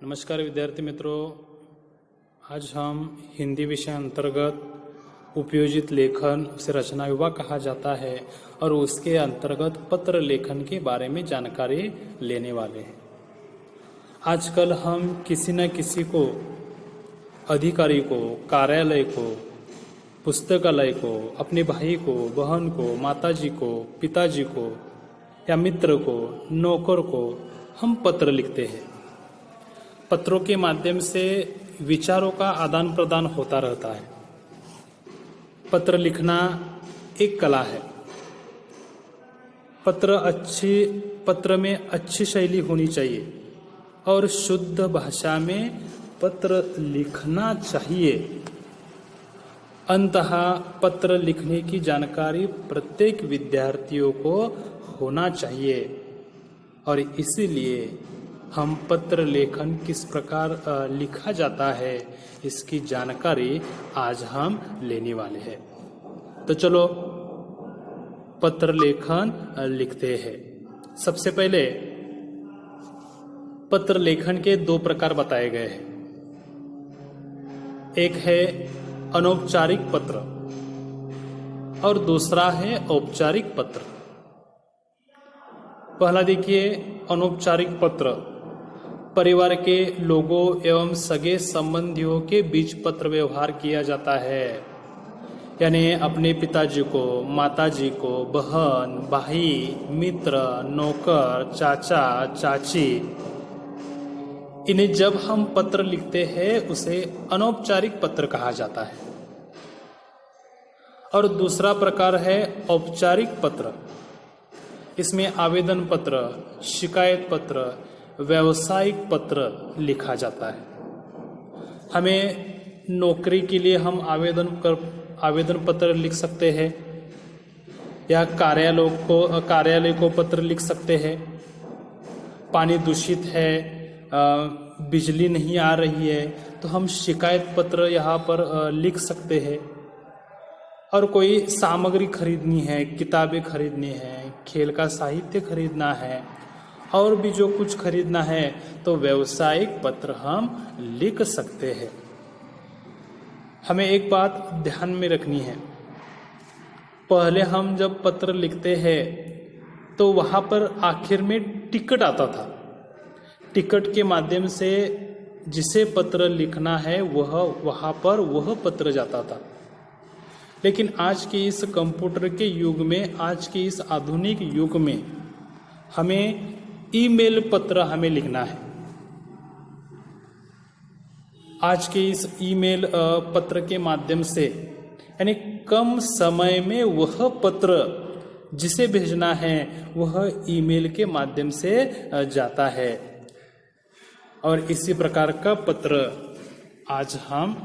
नमस्कार विद्यार्थी मित्रों, आज हम हिंदी विषय अंतर्गत उपयोजित लेखन, उसे रचना विभाग कहा जाता है, और उसके अंतर्गत पत्र लेखन के बारे में जानकारी लेने वाले हैं। आजकल हम किसी न किसी को, अधिकारी को, कार्यालय को, पुस्तकालय को, अपने भाई को, बहन को, माताजी को, पिताजी को या मित्र को, नौकर को हम पत्र लिखते हैं। पत्रों के माध्यम से विचारों का आदान प्रदान होता रहता है। पत्र लिखना एक कला है। पत्र में अच्छी शैली होनी चाहिए और शुद्ध भाषा में पत्र लिखना चाहिए। अंततः पत्र लिखने की जानकारी प्रत्येक विद्यार्थियों को होना चाहिए, और इसीलिए हम पत्र लेखन किस प्रकार लिखा जाता है, इसकी जानकारी आज हम लेने वाले हैं। तो चलो पत्र लेखन लिखते हैं। सबसे पहले पत्र लेखन के दो प्रकार बताए गए हैं। एक है अनौपचारिक पत्र और दूसरा है औपचारिक पत्र। पहला देखिए, अनौपचारिक पत्र परिवार के लोगों एवं सगे संबंधियों के बीच पत्र व्यवहार किया जाता है। यानी अपने पिताजी को, माताजी को, बहन, भाई, मित्र, नौकर, चाचा, चाची, इन्हें जब हम पत्र लिखते हैं उसे अनौपचारिक पत्र कहा जाता है। और दूसरा प्रकार है औपचारिक पत्र। इसमें आवेदन पत्र, शिकायत पत्र, व्यावसायिक पत्र लिखा जाता है। हमें नौकरी के लिए हम आवेदन पत्र लिख सकते हैं, या कार्यालय को पत्र लिख सकते हैं। पानी दूषित है, बिजली नहीं आ रही है, तो हम शिकायत पत्र यहाँ पर लिख सकते हैं। और कोई सामग्री खरीदनी है, किताबें खरीदनी है, खेल का साहित्य खरीदना है, और भी जो कुछ खरीदना है, तो व्यावसायिक पत्र हम लिख सकते हैं। हमें एक बात ध्यान में रखनी है। पहले हम जब पत्र लिखते हैं तो वहाँ पर आखिर में टिकट आता था। टिकट के माध्यम से जिसे पत्र लिखना है वहाँ पर वह पत्र जाता था। लेकिन आज के इस कंप्यूटर के युग में, आज के इस आधुनिक युग में हमें ईमेल पत्र हमें लिखना है। आज के इस ईमेल पत्र के माध्यम से, यानी कम समय में वह पत्र जिसे भेजना है वह ईमेल के माध्यम से जाता है। और इसी प्रकार का पत्र आज हम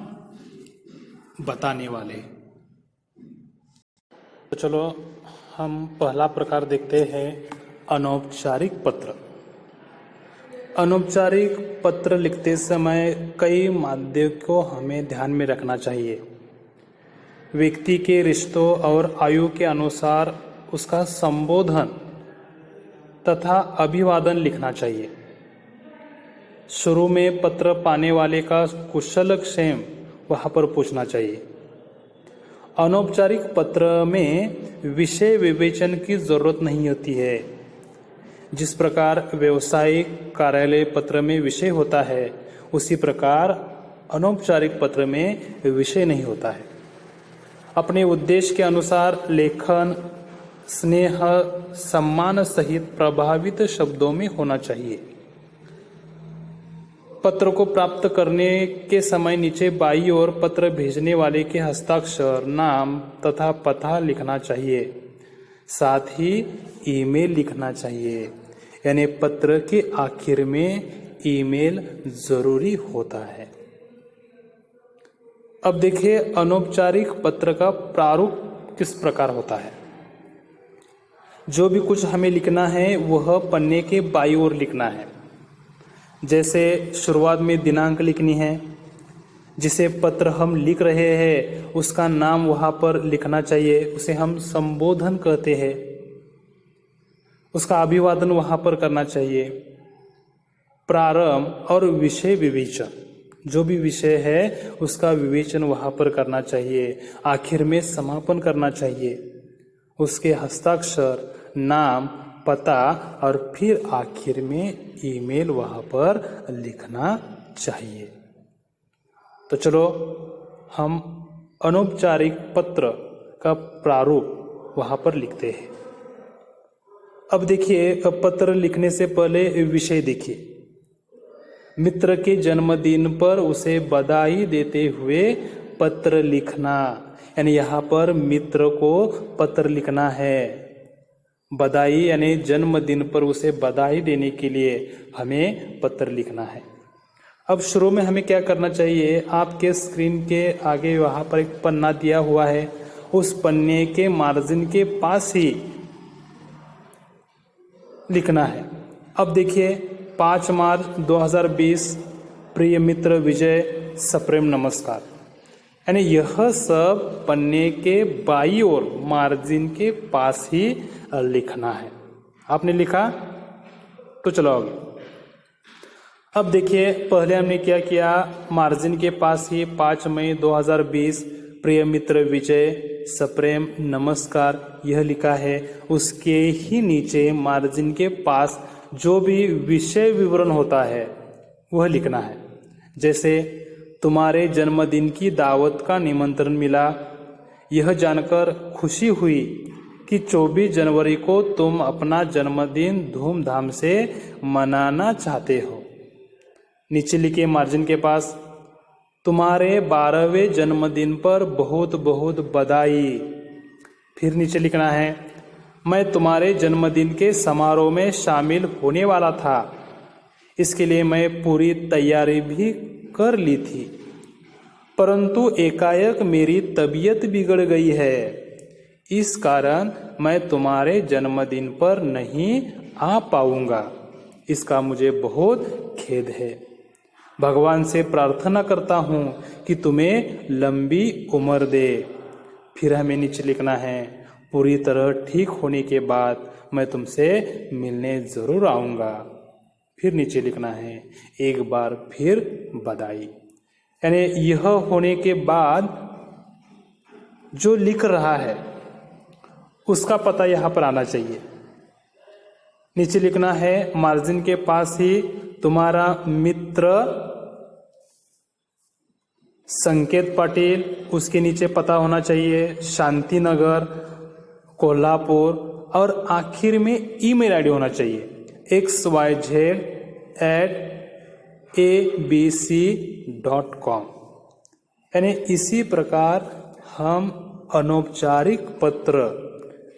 बताने वाले हैं। तो चलो हम पहला प्रकार देखते हैं, अनौपचारिक पत्र। अनौपचारिक पत्र लिखते समय कई माध्यम को हमें ध्यान में रखना चाहिए। व्यक्ति के रिश्तों और आयु के अनुसार उसका संबोधन तथा अभिवादन लिखना चाहिए। शुरू में पत्र पाने वाले का कुशल क्षेम वहाँ पर पूछना चाहिए। अनौपचारिक पत्र में विषय विवेचन की जरूरत नहीं होती है। जिस प्रकार व्यवसायिक कार्यालय पत्र में विषय होता है, उसी प्रकार अनौपचारिक पत्र में विषय नहीं होता है। अपने उद्देश्य के अनुसार लेखन स्नेह सम्मान सहित प्रभावित शब्दों में होना चाहिए। पत्र को प्राप्त करने के समय नीचे बाईं ओर पत्र भेजने वाले के हस्ताक्षर, नाम तथा पता लिखना चाहिए। साथ ही ईमेल लिखना चाहिए, यानी पत्र के आखिर में ईमेल जरूरी होता है। अब देखिए अनौपचारिक पत्र का प्रारूप किस प्रकार होता है। जो भी कुछ हमें लिखना है वह पन्ने के बाईं ओर लिखना है। जैसे शुरुआत में दिनांक लिखनी है, जिसे पत्र हम लिख रहे हैं उसका नाम वहाँ पर लिखना चाहिए, उसे हम संबोधन कहते हैं। उसका अभिवादन वहाँ पर करना चाहिए। प्रारंभ और विषय विवेचन, जो भी विषय है उसका विवेचन वहाँ पर करना चाहिए। आखिर में समापन करना चाहिए, उसके हस्ताक्षर, नाम, पता और फिर आखिर में ईमेल वहाँ पर लिखना चाहिए। तो चलो हम अनौपचारिक पत्र का प्रारूप वहाँ पर लिखते हैं। अब देखिए, पत्र लिखने से पहले विषय देखिए। मित्र के जन्मदिन पर उसे बधाई देते हुए पत्र लिखना, यानी यहाँ पर मित्र को पत्र लिखना है। बधाई यानी जन्मदिन पर उसे बधाई देने के लिए हमें पत्र लिखना है। अब शुरू में हमें क्या करना चाहिए, आपके स्क्रीन के आगे वहाँ पर एक पन्ना दिया हुआ है, उस पन्ने के मार्जिन के पास ही लिखना है। अब देखिए, 5 मार्च 2020, प्रिय मित्र विजय, सप्रेम नमस्कार, यानी यह सब पन्ने के बाईं ओर मार्जिन के पास ही लिखना है। आपने लिखा? तो चलो आगे। अब देखिए, पहले हमने क्या किया, मार्जिन के पास ही 5 मई 2020, प्रिय मित्र विजय, सप्रेम नमस्कार यह लिखा है। उसके ही नीचे मार्जिन के पास जो भी विषय विवरण होता है वह लिखना है। जैसे तुम्हारे जन्मदिन की दावत का निमंत्रण मिला, यह जानकर खुशी हुई कि 24 जनवरी को तुम अपना जन्मदिन धूमधाम से मनाना चाहते हो। नीचे लिखे मार्जिन के पास, तुम्हारे 12वें जन्मदिन पर बहुत बहुत बधाई। फिर नीचे लिखना है, मैं तुम्हारे जन्मदिन के समारोह में शामिल होने वाला था, इसके लिए मैं पूरी तैयारी भी कर ली थी, परंतु एकाएक मेरी तबीयत बिगड़ गई है, इस कारण मैं तुम्हारे जन्मदिन पर नहीं आ पाऊंगा। इसका मुझे बहुत खेद है। भगवान से प्रार्थना करता हूँ कि तुम्हें लंबी उम्र दे। फिर हमें नीचे लिखना है, पूरी तरह ठीक होने के बाद मैं तुमसे मिलने ज़रूर आऊँगा। फिर नीचे लिखना है, एक बार फिर बधाई। यानी यह होने के बाद जो लिख रहा है उसका पता यहाँ पर आना चाहिए। नीचे लिखना है, मार्जिन के पास ही तुम्हारा मित्र संकेत पाटिल, उसके नीचे पता होना चाहिए शांति नगर, कोल्हापुर, और आखिर में ईमेल आईडी होना चाहिए xyz@abc.com। यानी इसी प्रकार हम अनौपचारिक पत्र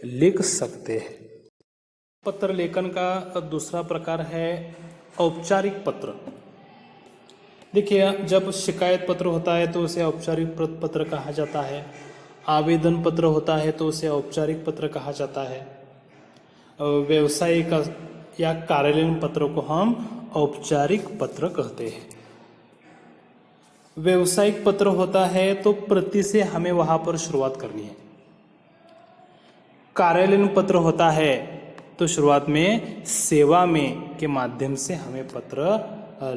लिख सकते हैं। पत्र लेखन का दूसरा प्रकार है औपचारिक पत्र। देखिए, जब शिकायत पत्र होता है तो उसे औपचारिक पत्र कहा जाता है। आवेदन पत्र होता है तो उसे औपचारिक पत्र कहा जाता है। व्यवसायिक या कार्यालयीन पत्र को हम औपचारिक पत्र कहते हैं। व्यवसायिक पत्र होता है तो प्रति से हमें वहां पर शुरुआत करनी है। कार्यालयीन पत्र होता है तो शुरुआत में सेवा में के माध्यम से हमें पत्र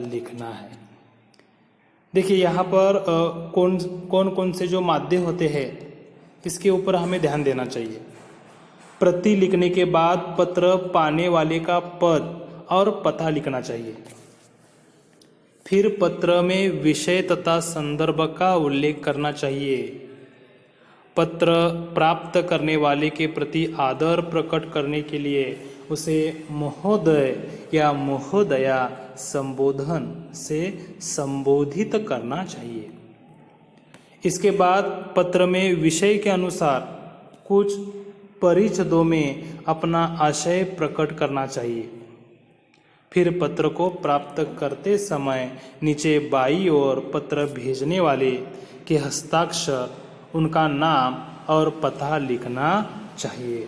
लिखना है। देखिए, यहाँ पर कौन से जो माध्यम होते हैं इसके ऊपर हमें ध्यान देना चाहिए। प्रति लिखने के बाद पत्र पाने वाले का पद और पता लिखना चाहिए। फिर पत्र में विषय तथा संदर्भ का उल्लेख करना चाहिए। पत्र प्राप्त करने वाले के प्रति आदर प्रकट करने के लिए उसे महोदय या महोदया संबोधन से संबोधित करना चाहिए। इसके बाद पत्र में विषय के अनुसार कुछ परिच्छेदों में अपना आशय प्रकट करना चाहिए। फिर पत्र को प्राप्त करते समय नीचे बाईं ओर पत्र भेजने वाले के हस्ताक्षर, उनका नाम और पता लिखना चाहिए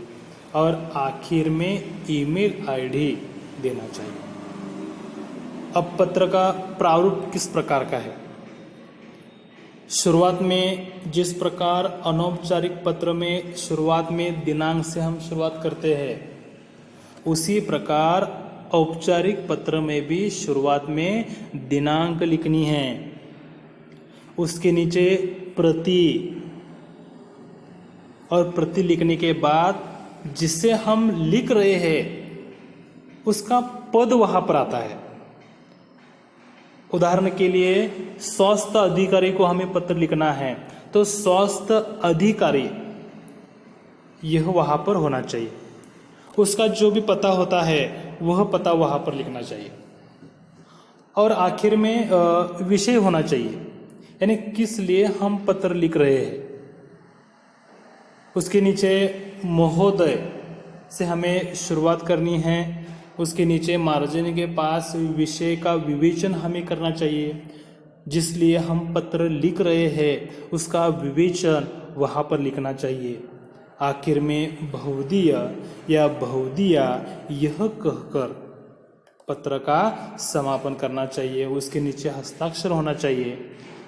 और आखिर में ईमेल आईडी देना चाहिए। अब पत्र का प्रारूप किस प्रकार का है? शुरुआत में जिस प्रकार अनौपचारिक पत्र में शुरुआत में दिनांक से हम शुरुआत करते हैं, उसी प्रकार औपचारिक पत्र में भी शुरुआत में दिनांक लिखनी है, उसके नीचे प्रति, और प्रति लिखने के बाद जिससे हम लिख रहे हैं उसका पद वहां पर आता है। उदाहरण के लिए स्वास्थ्य अधिकारी को हमें पत्र लिखना है तो स्वास्थ्य अधिकारी यह वहां पर होना चाहिए, उसका जो भी पता होता है वह पता वहां पर लिखना चाहिए। और आखिर में विषय होना चाहिए, यानी किस लिए हम पत्र लिख रहे हैं। उसके नीचे महोदय से हमें शुरुआत करनी है, उसके नीचे मार्जिन के पास विषय का विवेचन हमें करना चाहिए, जिसलिए हम पत्र लिख रहे हैं उसका विवेचन वहाँ पर लिखना चाहिए। आखिर में बहुदीय या बहुदिया यह कहकर पत्र का समापन करना चाहिए। उसके नीचे हस्ताक्षर होना चाहिए,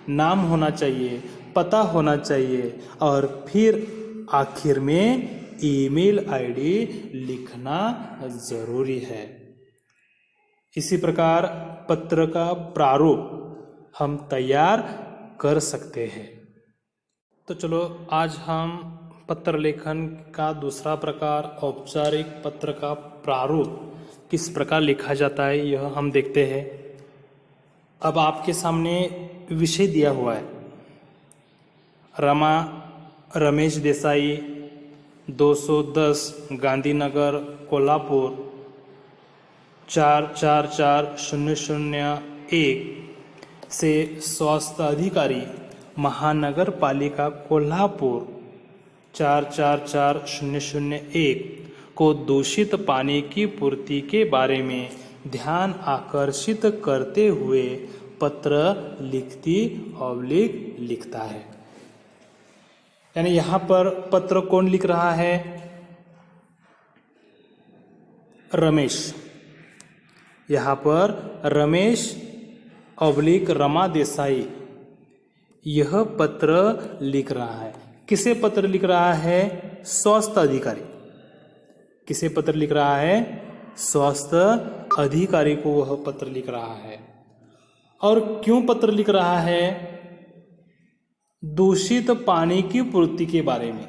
नाम होना चाहिए, पता होना चाहिए और फिर आखिर में ईमेल आईडी लिखना जरूरी है। इसी प्रकार पत्र का प्रारूप हम तैयार कर सकते हैं। तो चलो आज हम पत्र लेखन का दूसरा प्रकार औपचारिक पत्र का प्रारूप किस प्रकार लिखा जाता है यह हम देखते हैं। अब आपके सामने विषय दिया हुआ है, रमेश देसाई 210 गांधीनगर कोल्हापुर 444001 से स्वास्थ्य अधिकारी महानगर पालिका कोल्हापुर 444001 को दूषित पानी की पूर्ति के बारे में ध्यान आकर्षित करते हुए पत्र लिखता है। यानी यहाँ पर पत्र कौन लिख रहा है? रमेश। यहाँ पर रमेश रमा देसाई यह पत्र लिख रहा है। किसे पत्र लिख रहा है? स्वास्थ्य अधिकारी। किसे पत्र लिख रहा है? स्वास्थ्य अधिकारी को वह पत्र लिख रहा है। और क्यों पत्र लिख रहा है? दूषित पानी की पूर्ति के बारे में,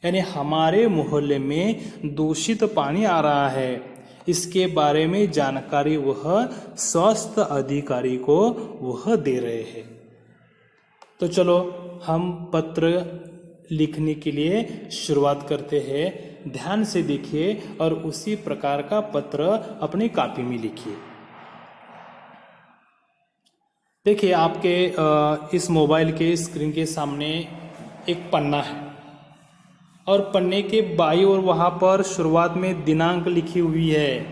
यानी हमारे मोहल्ले में दूषित पानी आ रहा है, इसके बारे में जानकारी वह स्वास्थ्य अधिकारी को वह दे रहे हैं। तो चलो हम पत्र लिखने के लिए शुरुआत करते हैं। ध्यान से देखिए और उसी प्रकार का पत्र अपनी कॉपी में लिखिए। देखिए आपके इस मोबाइल के स्क्रीन के सामने एक पन्ना है और पन्ने के बाईं ओर वहाँ पर शुरुआत में दिनांक लिखी हुई है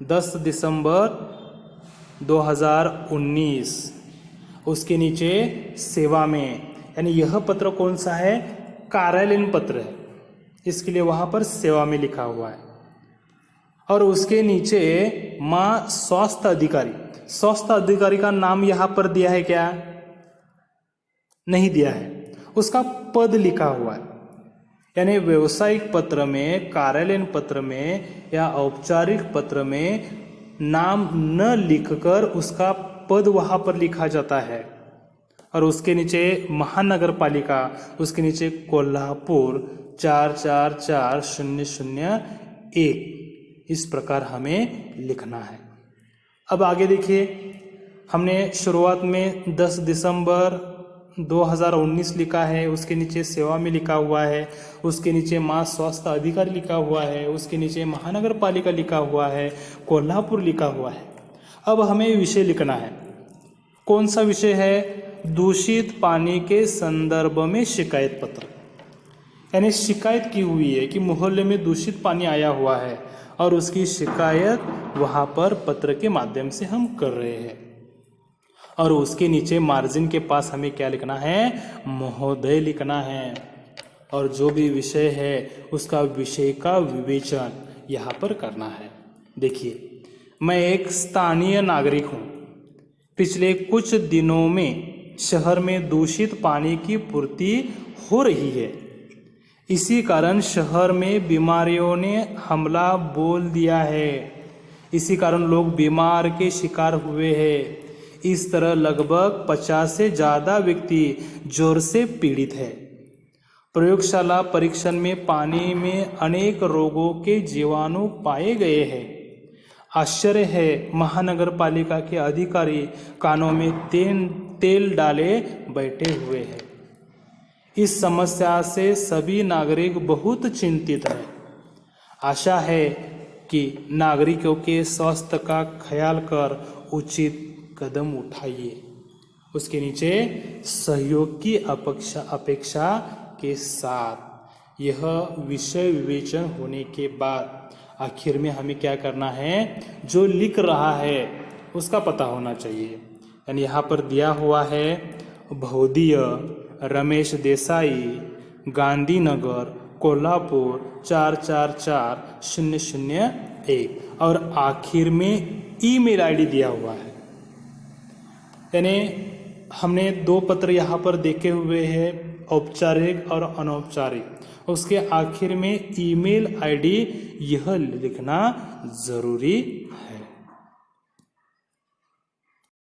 10 दिसंबर 2019। उसके नीचे सेवा में, यानी यह पत्र कौन सा है? कार्यालयीन पत्र है, इसके लिए वहाँ पर सेवा में लिखा हुआ है। और उसके नीचे माँ स्वास्थ्य अधिकारी, स्वास्थ्य अधिकारी का नाम यहाँ पर दिया है क्या? नहीं दिया है, उसका पद लिखा हुआ है। यानी व्यवसायिक पत्र में, कार्यालयीन पत्र में या औपचारिक पत्र में नाम न लिखकर उसका पद वहाँ पर लिखा जाता है। और उसके नीचे महानगर पालिका, उसके नीचे कोल्हापुर 444001 इस प्रकार हमें लिखना है। अब आगे देखिए, हमने शुरुआत में 10 दिसंबर 2019 लिखा है, उसके नीचे सेवा में लिखा हुआ है, उसके नीचे माँ स्वास्थ्य अधिकारी लिखा हुआ है, उसके नीचे महानगर पालिका लिखा हुआ है, कोल्हापुर लिखा हुआ है। अब हमें विषय लिखना है। कौन सा विषय है? दूषित पानी के संदर्भ में शिकायत पत्र। यानी शिकायत की हुई है कि मोहल्ले में दूषित पानी आया हुआ है और उसकी शिकायत वहाँ पर पत्र के माध्यम से हम कर रहे हैं। और उसके नीचे मार्जिन के पास हमें क्या लिखना है? महोदय लिखना है। और जो भी विषय है उसका विषय का विवेचन यहाँ पर करना है। देखिए, मैं एक स्थानीय नागरिक हूँ। पिछले कुछ दिनों में शहर में दूषित पानी की पूर्ति हो रही है। इसी कारण शहर में बीमारियों ने हमला बोल दिया है। इसी कारण लोग बीमार के शिकार हुए हैं। इस तरह लगभग 50 से ज़्यादा व्यक्ति ज्वर से पीड़ित है। प्रयोगशाला परीक्षण में पानी में अनेक रोगों के जीवाणु पाए गए हैं। आश्चर्य है, महानगर पालिका के अधिकारी कानों में तेल डाले बैठे हुए हैं। इस समस्या से सभी नागरिक बहुत चिंतित हैं। आशा है कि नागरिकों के स्वास्थ्य का ख्याल कर उचित कदम उठाइए। उसके नीचे सहयोग की अपेक्षा के साथ यह विषय विवेचन होने के बाद आखिर में हमें क्या करना है, जो लिख रहा है उसका पता होना चाहिए। यानी यहाँ पर दिया हुआ है भौदीय, रमेश देसाई, गांधीनगर, कोल्हापुर 444001 और आखिर में ईमेल आईडी दिया हुआ है। यानी हमने 2 पत्र यहाँ पर देखे हुए हैं, औपचारिक और अनौपचारिक। उसके आखिर में ईमेल आईडी यह लिखना जरूरी है।